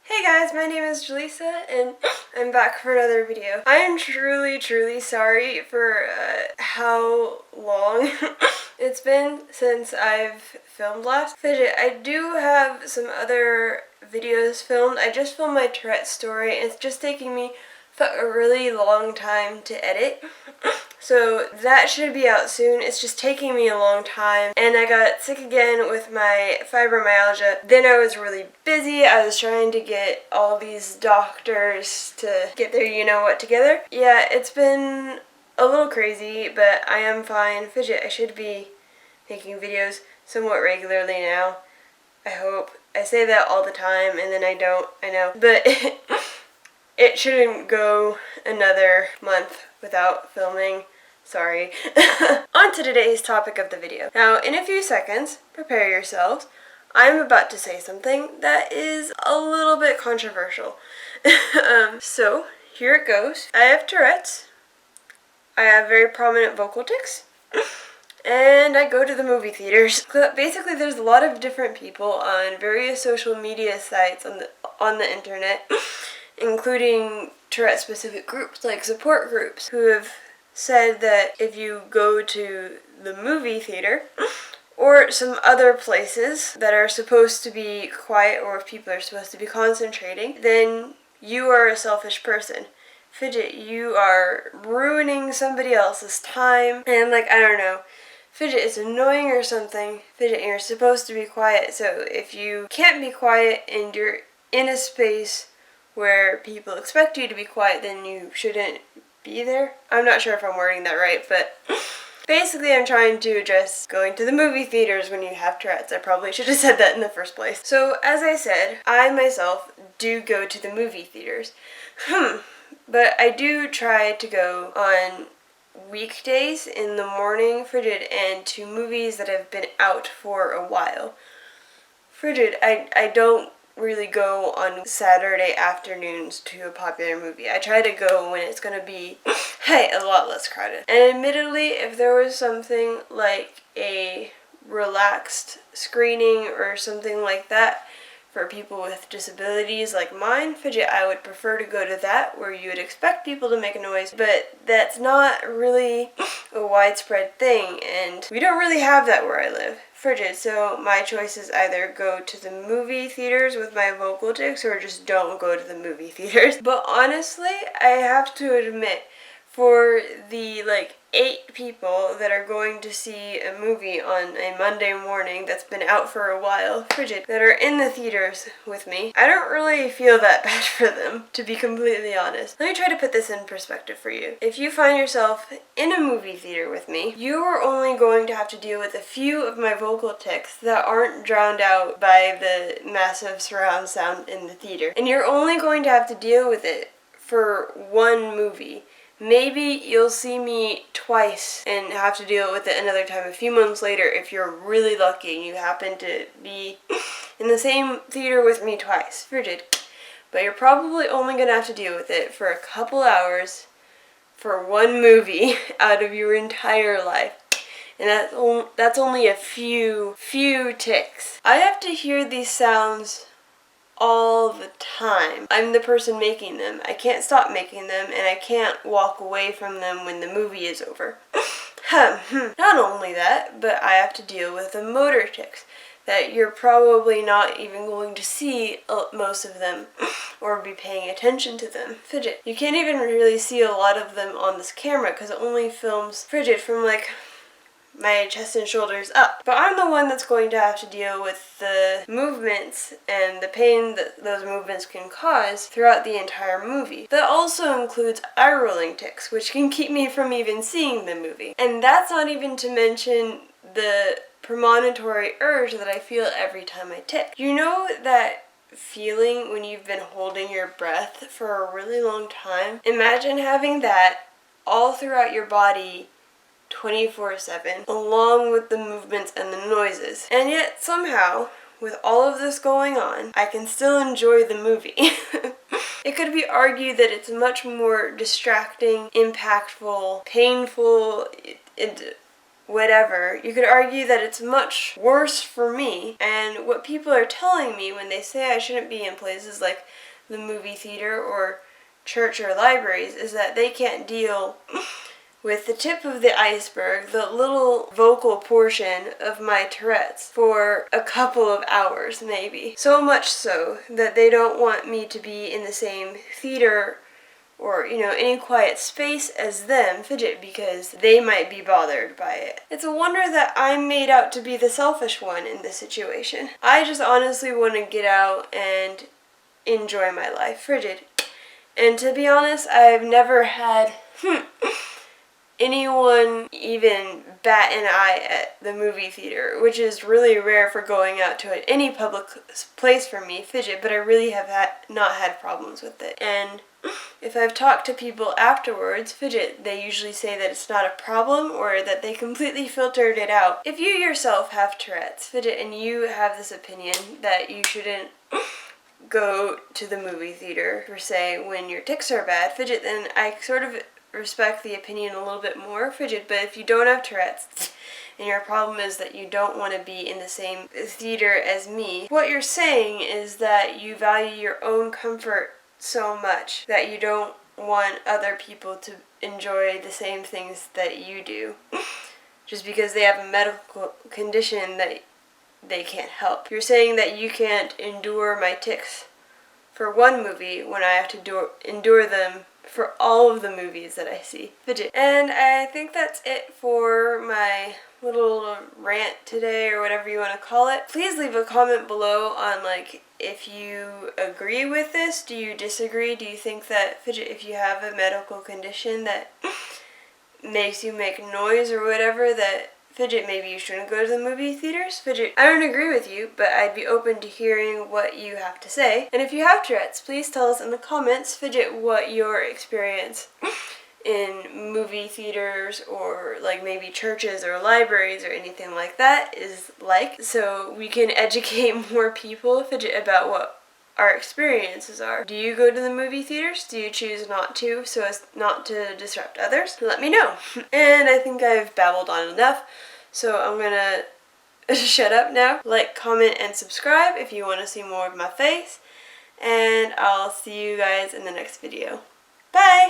Hey guys, my name is Jaleesa and I'm back for another video. I am truly sorry for how long it's been since I've filmed last. Fidget, I do have some other videos filmed. I just filmed my Tourette story and it's just taking me a really long time to edit. So that should be out soon. It's just taking me a long time. And I got sick again with my fibromyalgia. Then I was really busy. I was trying to get all these doctors to get their you-know-what together. Yeah, it's been a little crazy, but I am fine. Fidget, I should be making videos somewhat regularly now. I hope. I say that all the time and then I don't. I know. But it shouldn't go another month without filming. Sorry. On to today's topic of the video. Now, in a few seconds, prepare yourselves. I'm about to say something that is a little bit controversial. So, here it goes. I have Tourette's. I have very prominent vocal tics. And I go to the movie theaters. Basically, there's a lot of different people on various social media sites on the internet, including Tourette-specific groups, like support groups, who have said that if you go to the movie theater or some other places that are supposed to be quiet or if people are supposed to be concentrating, then you are a selfish person. Fidget, you are ruining somebody else's time, and I don't know. Fidget, it's annoying or something. Fidget, you're supposed to be quiet, so if you can't be quiet and you're in a space where people expect you to be quiet, then you shouldn't be there. I'm not sure if I'm wording that right, but basically I'm trying to address going to the movie theaters when you have Tourette's. I probably should have said that in the first place. So, as I said, I myself do go to the movie theaters. But I do try to go on weekdays in the morning, Frigid, and to movies that have been out for a while. Frigid, I don't really go on Saturday afternoons to a popular movie. I try to go when it's gonna be, a lot less crowded. And admittedly, if there was something like a relaxed screening or something like that for people with disabilities like mine, Fidget, I would prefer to go to that, where you would expect people to make a noise, but that's not really a widespread thing, and we don't really have that where I live. Frigid, so my choice is either go to the movie theaters with my vocal tics or just don't go to the movie theaters. But honestly, I have to admit, for the 8 people that are going to see a movie on a Monday morning that's been out for a while, Frigid, that are in the theaters with me, I don't really feel that bad for them, to be completely honest. Let me try to put this in perspective for you. If you find yourself in a movie theater with me, you are only going to have to deal with a few of my vocal tics that aren't drowned out by the massive surround sound in the theater. And you're only going to have to deal with it for one movie. Maybe you'll see me twice and have to deal with it another time a few months later if you're really lucky and you happen to be in the same theater with me twice. Frigid. But you're probably only going to have to deal with it for a couple hours for one movie out of your entire life. And that's only a few tics. I have to hear these sounds all the time. I'm the person making them. I can't stop making them, and I can't walk away from them when the movie is over. Not only that, but I have to deal with the motor tics that you're probably not even going to see most of them or be paying attention to them. Fidget. You can't even really see a lot of them on this camera because it only films Fidget from my chest and shoulders up. But I'm the one that's going to have to deal with the movements and the pain that those movements can cause throughout the entire movie. That also includes eye-rolling tics, which can keep me from even seeing the movie. And that's not even to mention the premonitory urge that I feel every time I tic. You know that feeling when you've been holding your breath for a really long time? Imagine having that all throughout your body 24/7, along with the movements and the noises. And yet, somehow, with all of this going on, I can still enjoy the movie. It could be argued that it's much more distracting, impactful, painful, whatever. You could argue that it's much worse for me, and what people are telling me when they say I shouldn't be in places like the movie theater or church or libraries is that they can't deal with the tip of the iceberg, the little vocal portion of my Tourette's, for a couple of hours maybe. So much so that they don't want me to be in the same theater or, any quiet space as them fidget because they might be bothered by it. It's a wonder that I'm made out to be the selfish one in this situation. I just honestly want to get out and enjoy my life, frigid. And to be honest, I've never had anyone even bat an eye at the movie theater, which is really rare for going out to any public place for me, fidget, but I really have not had problems with it. And if I've talked to people afterwards, fidget, they usually say that it's not a problem or that they completely filtered it out. If you yourself have Tourette's, fidget, and you have this opinion that you shouldn't go to the movie theater, per se, when your tics are bad, fidget, then I sort of respect the opinion a little bit more, frigid. But if you don't have Tourette's and your problem is that you don't want to be in the same theater as me, what you're saying is that you value your own comfort so much that you don't want other people to enjoy the same things that you do just because they have a medical condition that they can't help. You're saying that you can't endure my tics for one movie when I have to endure them for all of the movies that I see. Fidget. And I think that's it for my little rant today, or whatever you want to call it. Please leave a comment below on if you agree with this. Do you disagree? Do you think that, fidget, if you have a medical condition that makes you make noise or whatever, that fidget, maybe you shouldn't go to the movie theaters? Fidget, I don't agree with you, but I'd be open to hearing what you have to say. And if you have Tourette's, please tell us in the comments, fidget, what your experience in movie theaters or maybe churches or libraries or anything like that is like, so we can educate more people, fidget, about what our experiences are. Do you go to the movie theaters? Do you choose not to so as not to disrupt others? Let me know. And I think I've babbled on enough, so I'm gonna shut up now. Like, comment, and subscribe if you want to see more of my face, and I'll see you guys in the next video. Bye!